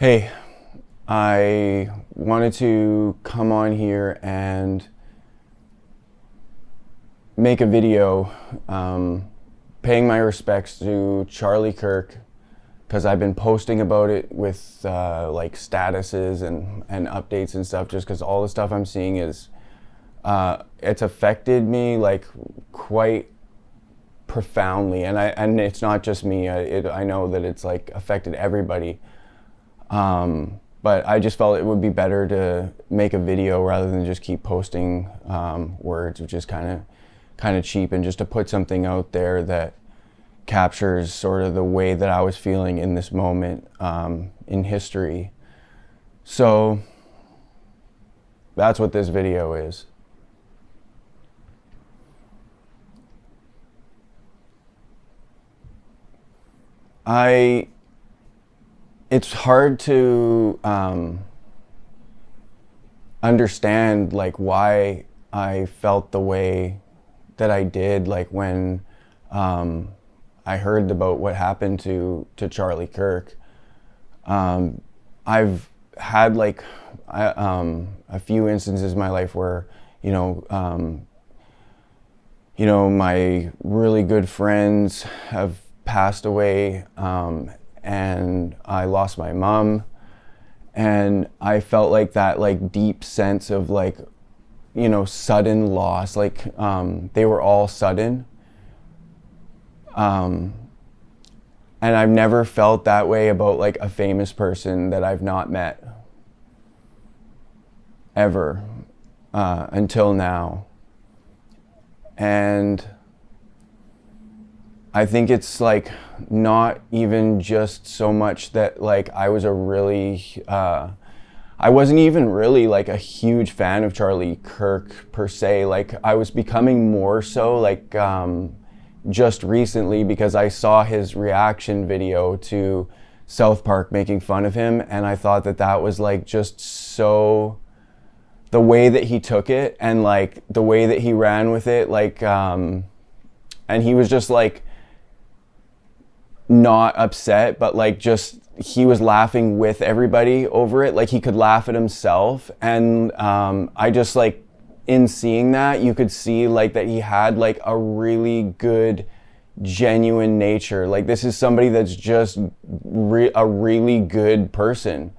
Hey, I wanted to come on here and make a video paying my respects to Charlie Kirk, because I've been posting about it with like statuses and updates and stuff, just because all the stuff I'm seeing is it's affected me like quite profoundly, and it's not just me. I know that it's like affected everybody. But I just felt it would be better to make a video rather than just keep posting words, which is kind of cheap, and just to put something out there that captures sort of the way that I was feeling in this moment in history. So that's what this video is. It's hard to understand like why I felt the way that I did, like when I heard about what happened to Charlie Kirk. I've had like a few instances in my life where my really good friends have passed away, and I lost my mom, and I felt like that like deep sense of like sudden loss, like they were all sudden, and I've never felt that way about like a famous person that I've not met ever until now. And I think it's like not even just so much that like I wasn't even really like a huge fan of Charlie Kirk per se. Like I was becoming more so like just recently, because I saw his reaction video to South Park making fun of him, and I thought that was like just so, the way that he took it and like the way that he ran with it, like and he was just like not upset, but like just he was laughing with everybody over it, like he could laugh at himself. And I just like, in seeing that, you could see like that he had like a really good genuine nature. Like this is somebody that's just a really good person.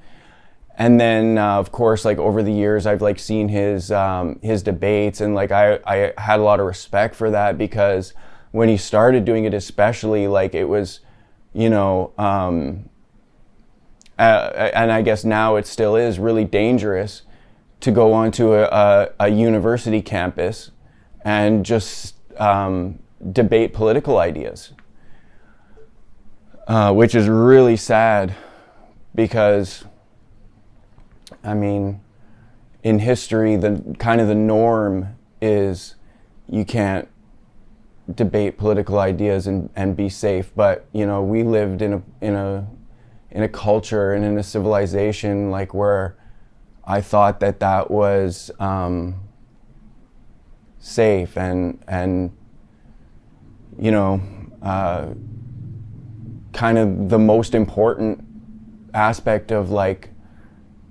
And then of course, like over the years I've like seen his debates, and like I had a lot of respect for that, because when he started doing it, especially, like it was and I guess now it still is really dangerous to go onto a university campus and just debate political ideas, which is really sad, because I mean, in history, the kind of the norm is you can't debate political ideas and be safe. But we lived in a culture and in a civilization like where I thought that was safe and kind of the most important aspect of like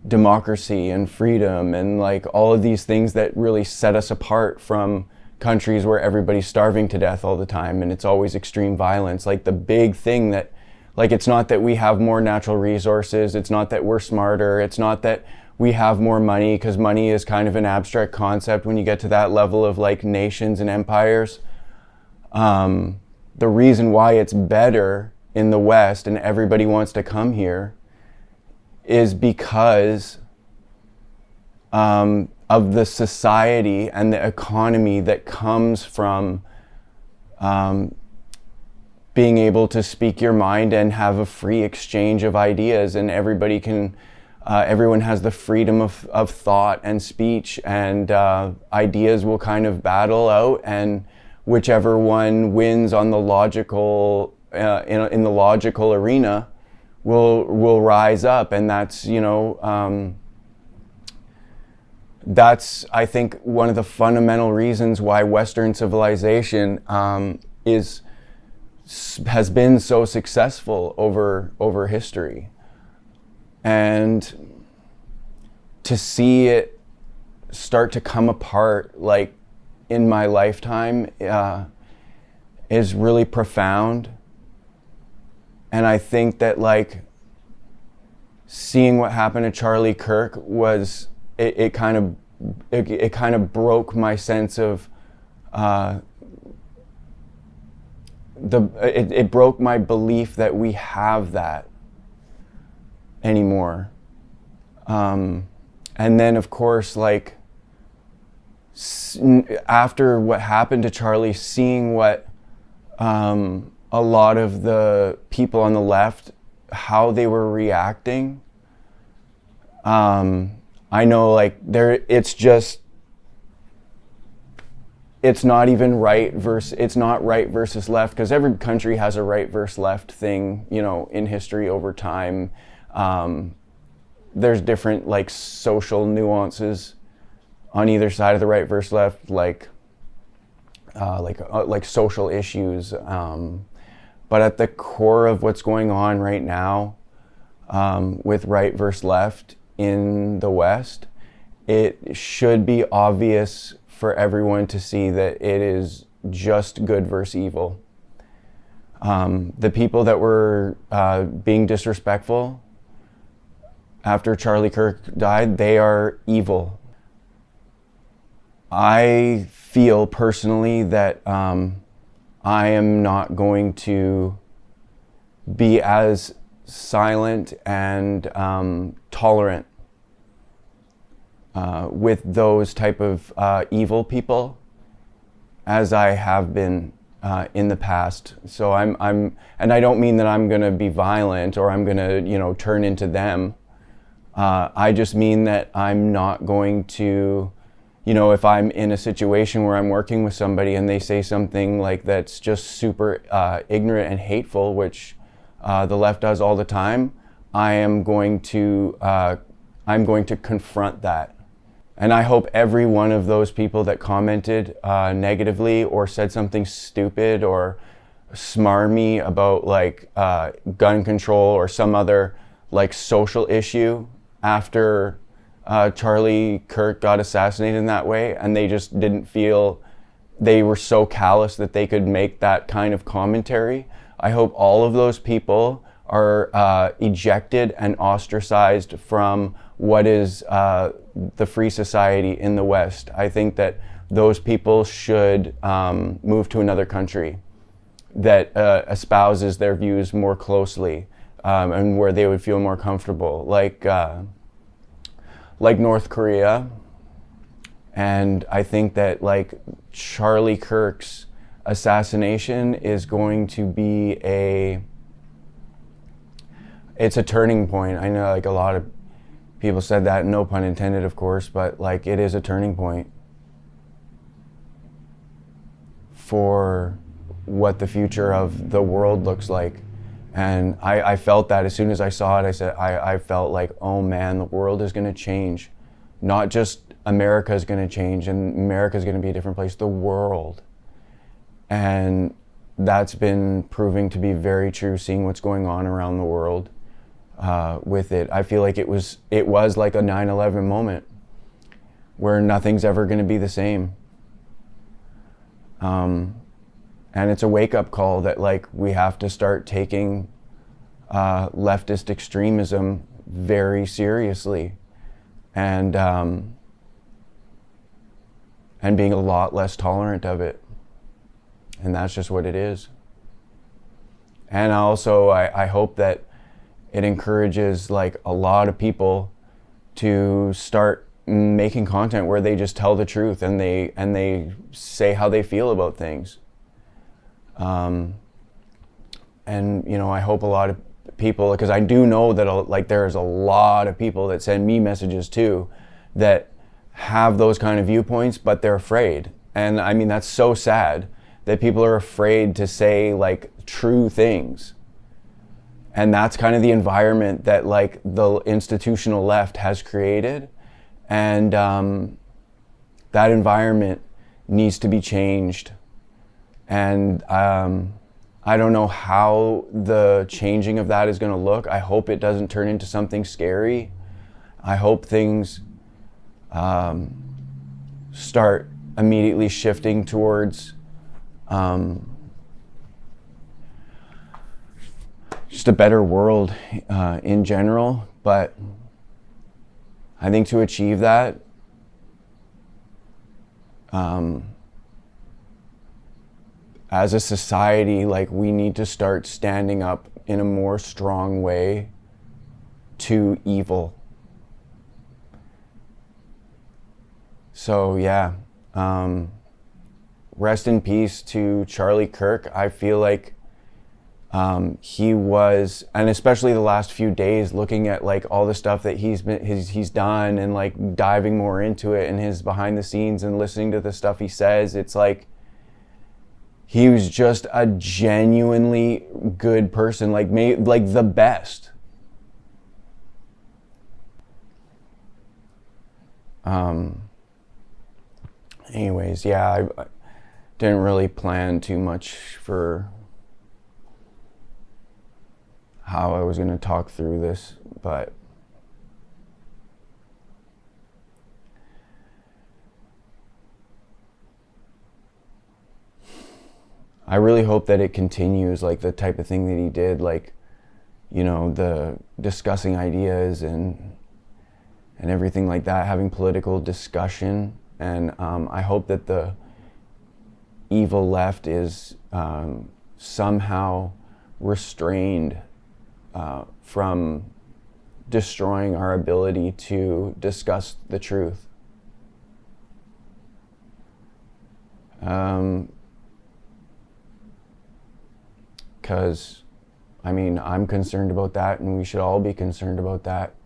democracy and freedom, and like all of these things that really set us apart from countries where everybody's starving to death all the time and it's always extreme violence. Like the big thing that, like, it's not that we have more natural resources, it's not that we're smarter, it's not that we have more money, because money is kind of an abstract concept when you get to that level of like nations and empires. The reason why it's better in the West and everybody wants to come here is because of the society and the economy that comes from being able to speak your mind and have a free exchange of ideas, and everybody can, everyone has the freedom of thought and speech, and ideas will kind of battle out, and whichever one wins on the logical, in the logical arena will rise up. And that's, that's, I think, one of the fundamental reasons why Western civilization has been so successful over history. And to see it start to come apart like in my lifetime is really profound. And I think that like seeing what happened to Charlie Kirk was it kind of broke my sense of it broke my belief that we have that anymore. And then of course, like after what happened to Charlie, seeing what a lot of the people on the left, how they were reacting, I know like it's not even it's not right versus left, because every country has a right versus left thing, you know, in history over time. There's different like social nuances on either side of the right versus left, like social issues. But at the core of what's going on right now with right versus left in the West, it should be obvious for everyone to see that it is just good versus evil. The people that were being disrespectful after Charlie Kirk died, they are evil. I feel personally that I am not going to be as silent and tolerant with those type of evil people as I have been in the past. So and I don't mean that I'm going to be violent or I'm going to, you know, turn into them. I just mean that I'm not going to, you know, if I'm in a situation where I'm working with somebody and they say something like that's just super ignorant and hateful, which the left does all the time, I'm going to confront that. And I hope every one of those people that commented negatively or said something stupid or smarmy about like gun control or some other like social issue after Charlie Kirk got assassinated in that way, and they just didn't feel, they were so callous that they could make that kind of commentary. I hope all of those people are ejected and ostracized from what is the free society in the West. I think that those people should move to another country that espouses their views more closely and where they would feel more comfortable, like North Korea. And I think that like Charlie Kirk's assassination is going to be it's a turning point. I know like a lot of people said that, no pun intended of course, but like it is a turning point for what the future of the world looks like. And I felt that as soon as I saw it, I felt like, oh man, the world is going to change. Not just America is going to change and America is going to be a different place, the world. And that's been proving to be very true, seeing what's going on around the world with it. I feel like it was like a 9/11 moment where nothing's ever going to be the same. And it's a wake-up call that like we have to start taking leftist extremism very seriously, and being a lot less tolerant of it. And that's just what it is. And also I hope that it encourages like a lot of people to start making content where they just tell the truth and they say how they feel about things. And you know, I hope a lot of people, because I do know that like there's a lot of people that send me messages too that have those kind of viewpoints, but they're afraid. And I mean, that's so sad that people are afraid to say like true things. And that's kind of the environment that like the institutional left has created. And that environment needs to be changed. And I don't know how the changing of that is going to look. I hope it doesn't turn into something scary. I hope things start immediately shifting towards just a better world in general. But I think to achieve that, as a society, like, we need to start standing up in a more strong way to evil. So yeah, rest in peace to Charlie Kirk. I feel like he was, and especially the last few days, looking at like all the stuff that he's done and like diving more into it and his behind the scenes and listening to the stuff he says, it's like he was just a genuinely good person, like the best. Anyways, yeah, I didn't really plan too much for how I was going to talk through this, but I really hope that it continues, like the type of thing that he did, like, you know, the discussing ideas and everything like that, having political discussion. And I hope that the evil left is somehow restrained from destroying our ability to discuss the truth. Because, I mean, I'm concerned about that, and we should all be concerned about that.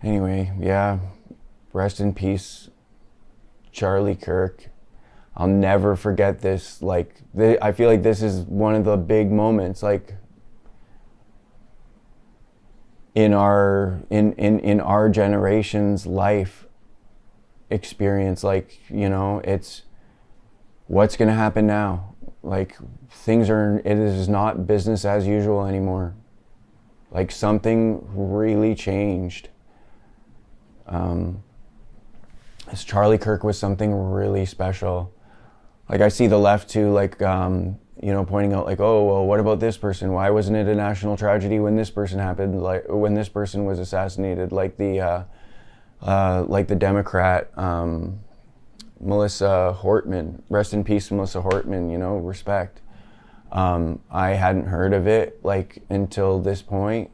Anyway, yeah, rest in peace, Charlie Kirk. I'll never forget this. Like, I feel like this is one of the big moments, like, in our generation's life experience. Like, you know, it's what's gonna happen now. Like, it is not business as usual anymore. Like, something really changed. As Charlie Kirk was something really special. Like, I see the left too, like, you know, pointing out like, oh, well, what about this person? Why wasn't it a national tragedy when this person happened? Like, when this person was assassinated, like the Democrat, Melissa Hortman, rest in peace, Melissa Hortman, you know, respect. I hadn't heard of it, like, until this point.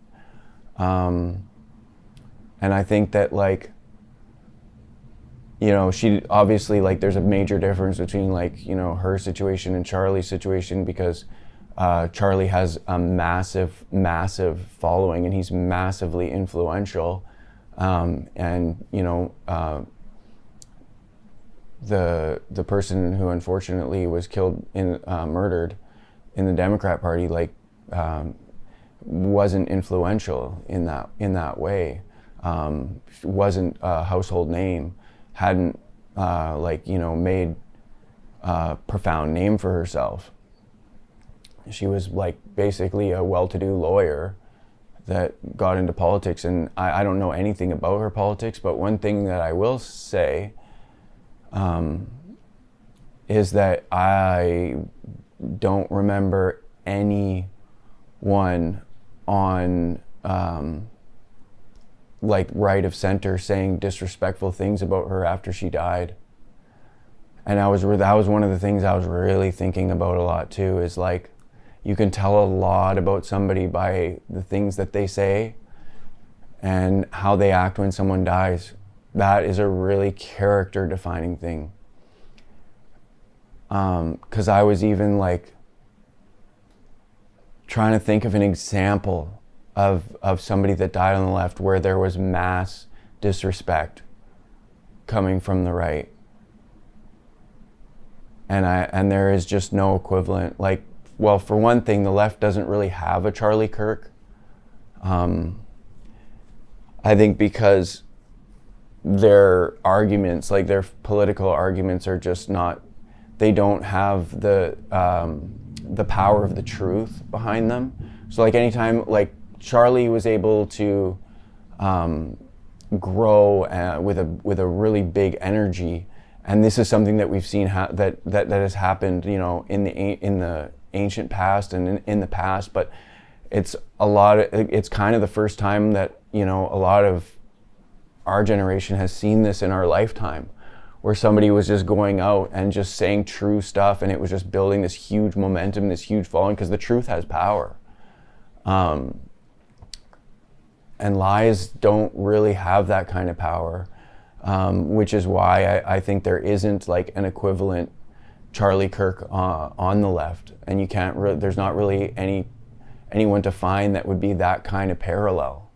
And I think that, like, you know, she obviously, like, there's a major difference between, like, you know, her situation and Charlie's situation, because Charlie has a massive following, and he's massively influential. And, you know, the person who unfortunately was killed murdered in the Democrat Party, like, wasn't influential in that way. Wasn't a household name. Hadn't like, you know, made a profound name for herself. She was, like, basically a well-to-do lawyer that got into politics, and I don't know anything about her politics, but one thing that I will say is that I don't remember anyone on like right of center saying disrespectful things about her after she died. And that was one of the things I was really thinking about a lot too, is like, you can tell a lot about somebody by the things that they say and how they act when someone dies. That is a really character defining thing. 'Cause I was even, like, trying to think of an example of somebody that died on the left where there was mass disrespect coming from the right. And there is just no equivalent. Like, well, for one thing, the left doesn't really have a Charlie Kirk. I think because their arguments, like their political arguments, are just not, they don't have the power of the truth behind them. So like anytime like Charlie was able to grow with a really big energy, and this is something that we've seen that has happened, you know, in the ancient past and in the past, but it's kind of the first time that, you know, a lot of our generation has seen this in our lifetime, where somebody was just going out and just saying true stuff, and it was just building this huge momentum, this huge following, because the truth has power. And lies don't really have that kind of power, which is why I think there isn't like an equivalent Charlie Kirk on the left, and you can't there's not really anyone to find that would be that kind of parallel.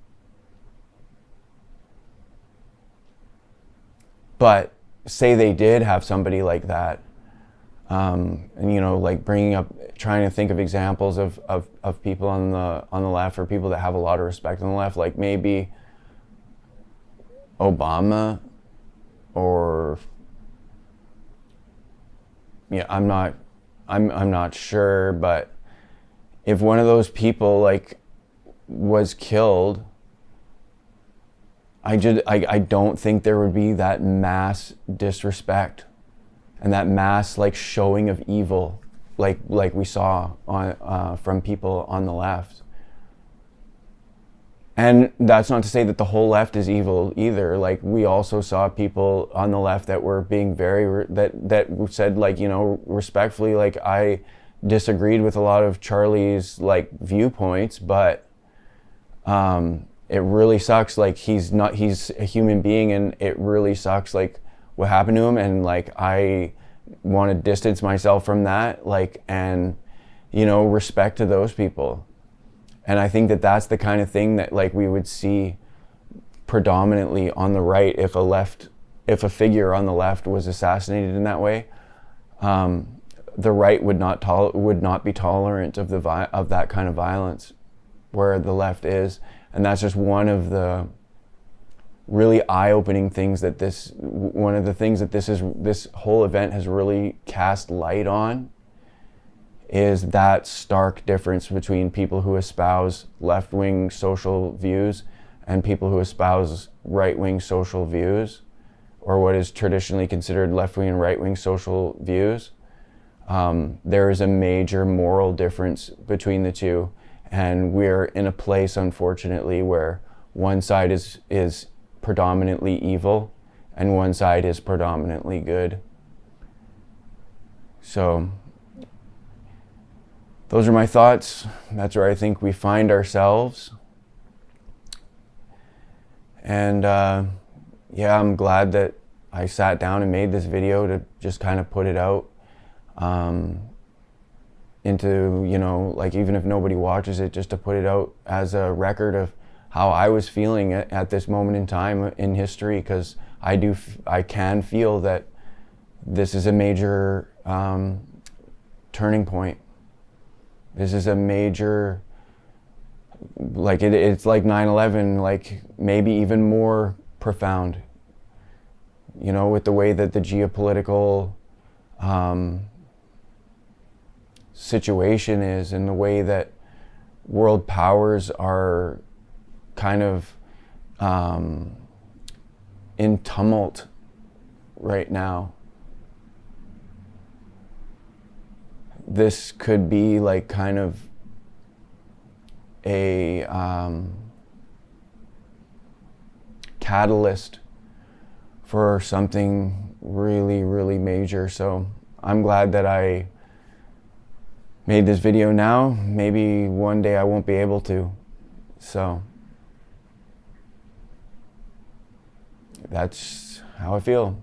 But say they did have somebody like that, and you know, like trying to think of examples of people on the left, or people that have a lot of respect on the left, like maybe Obama, or yeah, I'm not sure, but if one of those people like was killed, I don't think there would be that mass disrespect and that mass like showing of evil like we saw on from people on the left. And that's not to say that the whole left is evil either. Like we also saw people on the left that were being that said, like, you know, respectfully, like, I disagreed with a lot of Charlie's like viewpoints, but it really sucks. Like he's a human being, and it really sucks like what happened to him, and like I want to distance myself from that, like, and you know, respect to those people. And I think that that's the kind of thing that like we would see predominantly on the right if a figure on the left was assassinated in that way. The right would not be tolerant of that kind of violence, where the left is. And that's just one of the really eye-opening things that this whole event has really cast light on, is that stark difference between people who espouse left-wing social views and people who espouse right-wing social views, or what is traditionally considered left-wing and right-wing social views. There is a major moral difference between the two. And we're in a place, unfortunately, where one side is predominantly evil and one side is predominantly good. So those are my thoughts. That's where I think we find ourselves. And yeah, I'm glad that I sat down and made this video to just kind of put it out. Into, you know, like, even if nobody watches it, just to put it out as a record of how I was feeling at this moment in time in history, because I can feel that this is a major turning point. This is a major, like, it's like 9/11, like maybe even more profound, you know, with the way that the geopolitical situation is, and the way that world powers are kind of in tumult right now. This could be like kind of a catalyst for something really, really major. So I'm glad that I made this video now. Maybe one day I won't be able to. So that's how I feel.